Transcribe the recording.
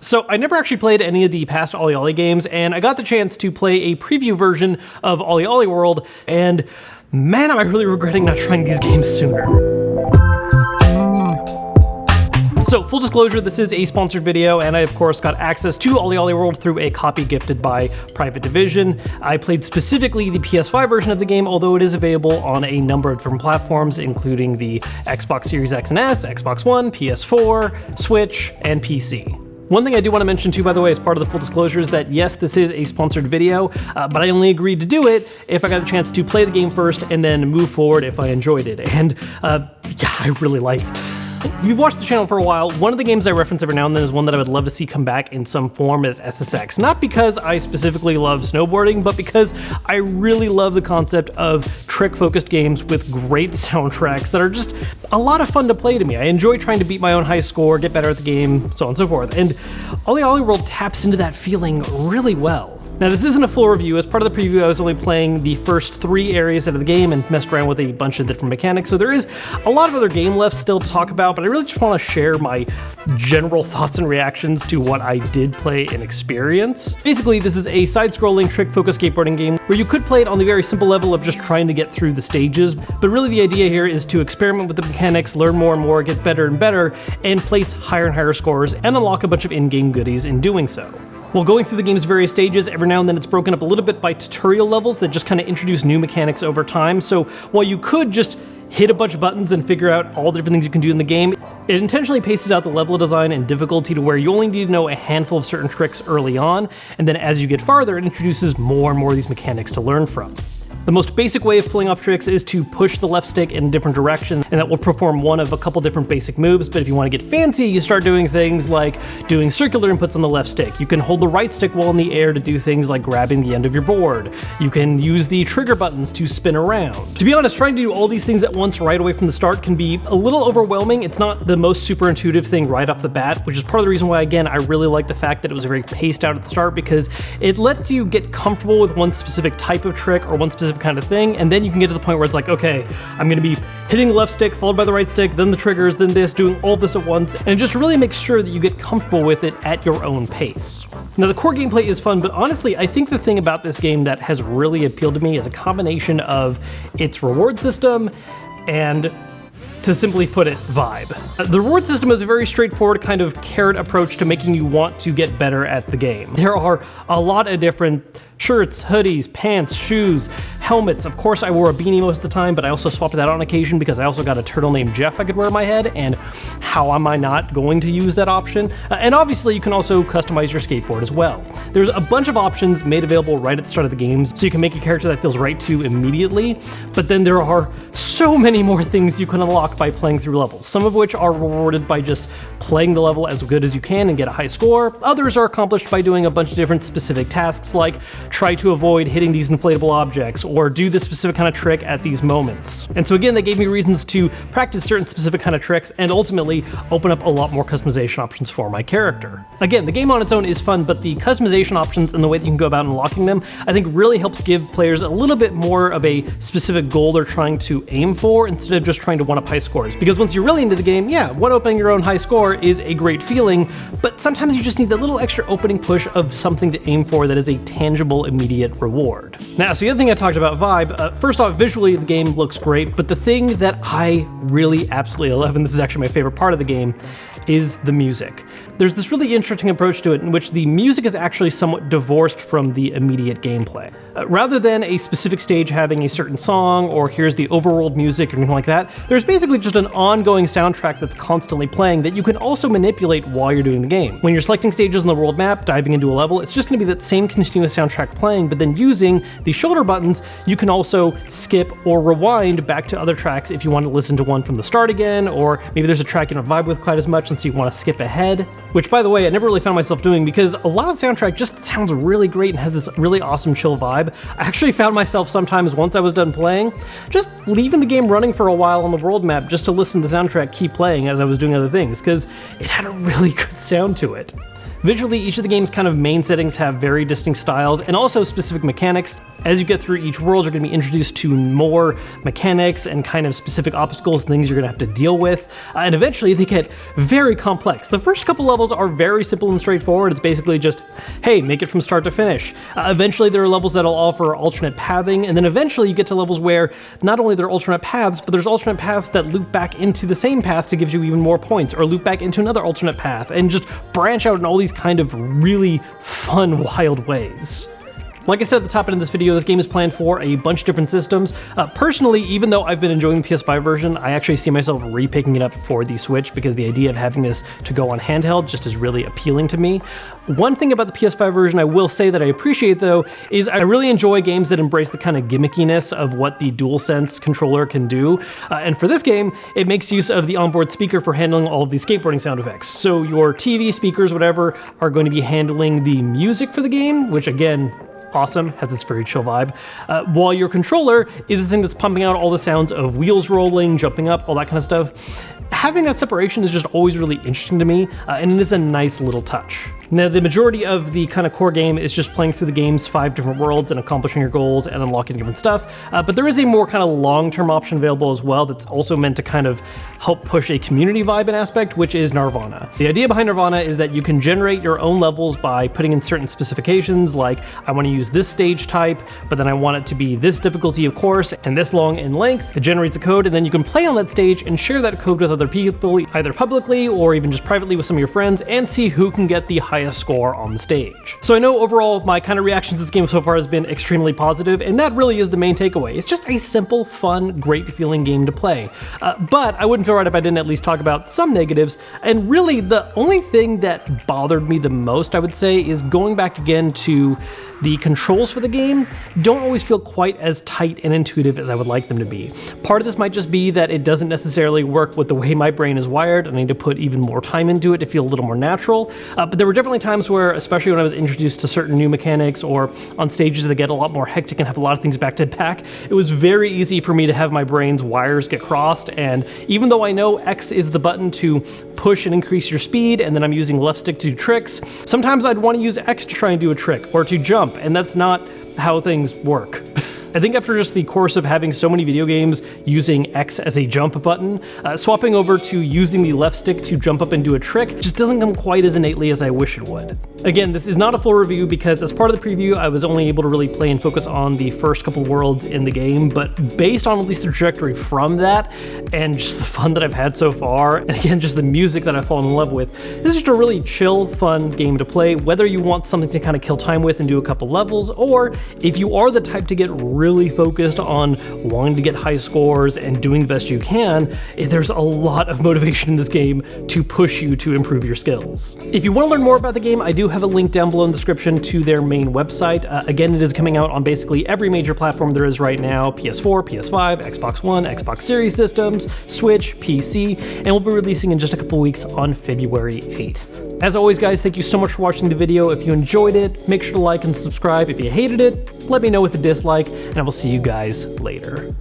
So I never actually played any of the past Ollie Ollie games, and I got the chance to play a preview version of Ollie Ollie World, and man, am I really regretting not trying these games sooner. So, full disclosure, this is a sponsored video, and I, of course, got access to Ollie Ollie World through a copy gifted by Private Division. I played specifically the PS5 version of the game, although it is available on a number of different platforms, including the Xbox Series X and S, Xbox One, PS4, Switch, and PC. One thing I do want to mention too, by the way, as part of the full disclosure, is that yes, this is a sponsored video, but I only agreed to do it if I got a chance to play the game first and then move forward if I enjoyed it. And yeah, I really liked it. If you've watched the channel for a while, one of the games I reference every now and then is one that I would love to see come back in some form as SSX. Not because I specifically love snowboarding, but because I really love the concept of trick-focused games with great soundtracks that are just a lot of fun to play to me. I enjoy trying to beat my own high score, get better at the game, so on and so forth. And Ollie Ollie World taps into that feeling really well. Now, this isn't a full review. As part of the preview, I was only playing the first 3 areas out of the game and messed around with a bunch of different mechanics, so there is a lot of other game left still to talk about, but I really just want to share my general thoughts and reactions to what I did play and experience. Basically, this is a side-scrolling trick-focused skateboarding game where you could play it on the very simple level of just trying to get through the stages, but really the idea here is to experiment with the mechanics, learn more and more, get better and better, and place higher and higher scores and unlock a bunch of in-game goodies in doing so. While going through the game's various stages, every now and then it's broken up a little bit by tutorial levels that just kind of introduce new mechanics over time. So while you could just hit a bunch of buttons and figure out all the different things you can do in the game, it intentionally paces out the level design and difficulty to where you only need to know a handful of certain tricks early on, and then as you get farther, it introduces more and more of these mechanics to learn from. The most basic way of pulling off tricks is to push the left stick in a different direction, and that will perform one of a couple different basic moves, but if you want to get fancy, you start doing things like doing circular inputs on the left stick. You can hold the right stick while in the air to do things like grabbing the end of your board. You can use the trigger buttons to spin around. To be honest, trying to do all these things at once right away from the start can be a little overwhelming. It's not the most super intuitive thing right off the bat, which is part of the reason why, again, I really like the fact that it was very paced out at the start, because it lets you get comfortable with one specific type of trick or one specific kind of thing, and then you can get to the point where it's like, okay, I'm going to be hitting the left stick, followed by the right stick, then the triggers, then this, doing all this at once, and it just really makes sure that you get comfortable with it at your own pace. Now, the core gameplay is fun, but honestly, I think the thing about this game that has really appealed to me is a combination of its reward system and, to simply put it, vibe. The reward system is a very straightforward kind of carrot approach to making you want to get better at the game. There are a lot of different shirts, hoodies, pants, shoes, helmets. Of course, I wore a beanie most of the time, but I also swapped that on occasion because I also got a turtle named Jeff I could wear on my head, and how am I not going to use that option? And obviously, you can also customize your skateboard as well. There's a bunch of options made available right at the start of the games, so you can make a character that feels right to you immediately, but then there are so many more things you can unlock by playing through levels, some of which are rewarded by just playing the level as good as you can and get a high score. Others are accomplished by doing a bunch of different specific tasks, like try to avoid hitting these inflatable objects or do this specific kind of trick at these moments. And so again, they gave me reasons to practice certain specific kind of tricks and ultimately open up a lot more customization options for my character. Again, the game on its own is fun, but the customization options and the way that you can go about unlocking them, I think really helps give players a little bit more of a specific goal they're trying to aim for instead of just trying to one-up high scores. Because once you're really into the game, yeah, one-upping your own high score is a great feeling, but sometimes you just need that little extra opening push of something to aim for that is a tangible, immediate reward. Now, so the other thing I talked about vibe, first off, visually the game looks great, but the thing that I really absolutely love, and this is actually my favorite part of the game, is the music. There's this really interesting approach to it in which the music is actually somewhat divorced from the immediate gameplay. Rather than a specific stage having a certain song, or here's the overworld music or anything like that, there's basically just an ongoing soundtrack that's constantly playing that you can also manipulate while you're doing the game. When you're selecting stages on the world map, diving into a level, it's just going to be that same continuous soundtrack playing, but then using the shoulder buttons, you can also skip or rewind back to other tracks if you want to listen to one from the start again, or maybe there's a track you don't vibe with quite as much and so you want to skip ahead. Which, by the way, I never really found myself doing because a lot of the soundtrack just sounds really great and has this really awesome chill vibe. I actually found myself sometimes, once I was done playing, just leaving the game running for a while on the world map just to listen to the soundtrack keep playing as I was doing other things, because it had a really good sound to it. Visually, each of the game's kind of main settings have very distinct styles and also specific mechanics. As you get through each world, you're going to be introduced to more mechanics and kind of specific obstacles and things you're going to have to deal with. And eventually they get very complex. The first couple levels are very simple and straightforward. It's basically just, hey, make it from start to finish. Eventually there are levels that'll offer alternate pathing, and then eventually you get to levels where not only there are alternate paths, but there's alternate paths that loop back into the same path to give you even more points, or loop back into another alternate path, and just branch out in all these kind of really fun, wild ways. Like I said at the top end of this video, this game is planned for a bunch of different systems. Personally, even though I've been enjoying the PS5 version, I actually see myself re-picking it up for the Switch because the idea of having this to go on handheld just is really appealing to me. One thing about the PS5 version I will say that I appreciate though, is I really enjoy games that embrace the kind of gimmickiness of what the DualSense controller can do. And for this game, it makes use of the onboard speaker for handling all of the skateboarding sound effects. So your TV, speakers, whatever, are going to be handling the music for the game, which again, awesome, has this very chill vibe, while your controller is the thing that's pumping out all the sounds of wheels rolling, jumping up, all that kind of stuff. Having that separation is just always really interesting to me, and it is a nice little touch. Now, the majority of the kind of core game is just playing through the game's 5 different worlds and accomplishing your goals and unlocking different stuff, but there is a more kind of long-term option available as well that's also meant to kind of help push a community vibe and aspect, which is Nirvana. The idea behind Nirvana is that you can generate your own levels by putting in certain specifications, like I want to use this stage type, but then I want it to be this difficulty, of course, and this long in length. It generates a code, and then you can play on that stage and share that code with other people, either publicly or even just privately with some of your friends, and see who can get the highest score on the stage. So I know overall my kind of reaction to this game so far has been extremely positive, and that really is the main takeaway. It's just a simple, fun, great feeling game to play. But I wouldn't feel right if I didn't at least talk about some negatives, and really the only thing that bothered me the most, I would say, is going back again to the controls for the game don't always feel quite as tight and intuitive as I would like them to be. Part of this might just be that it doesn't necessarily work with the way my brain is wired, and I need to put even more time into it to feel a little more natural. But there were definitely times where, especially when I was introduced to certain new mechanics or on stages that get a lot more hectic and have a lot of things back to back, it was very easy for me to have my brain's wires get crossed. And even though I know X is the button to push and increase your speed, and then I'm using left stick to do tricks, sometimes I'd want to use X to try and do a trick or to jump, and that's not how things work. I think after just the course of having so many video games using X as a jump button, swapping over to using the left stick to jump up and do a trick just doesn't come quite as innately as I wish it would. Again, this is not a full review because as part of the preview, I was only able to really play and focus on the first couple worlds in the game, but based on at least the trajectory from that and just the fun that I've had so far, and again, just the music that I've fallen in love with, this is just a really chill, fun game to play, whether you want something to kind of kill time with and do a couple levels, or if you are the type to get really focused on wanting to get high scores and doing the best you can, there's a lot of motivation in this game to push you to improve your skills. If you want to learn more about the game, I do have a link down below in the description to their main website. Again, it is coming out on basically every major platform there is right now: PS4, PS5, Xbox One, Xbox Series systems, Switch, PC, and we'll be releasing in just a couple weeks on February 8th. As always, guys, thank you so much for watching the video. If you enjoyed it, make sure to like and subscribe. If you hated it, let me know with a dislike, and I will see you guys later.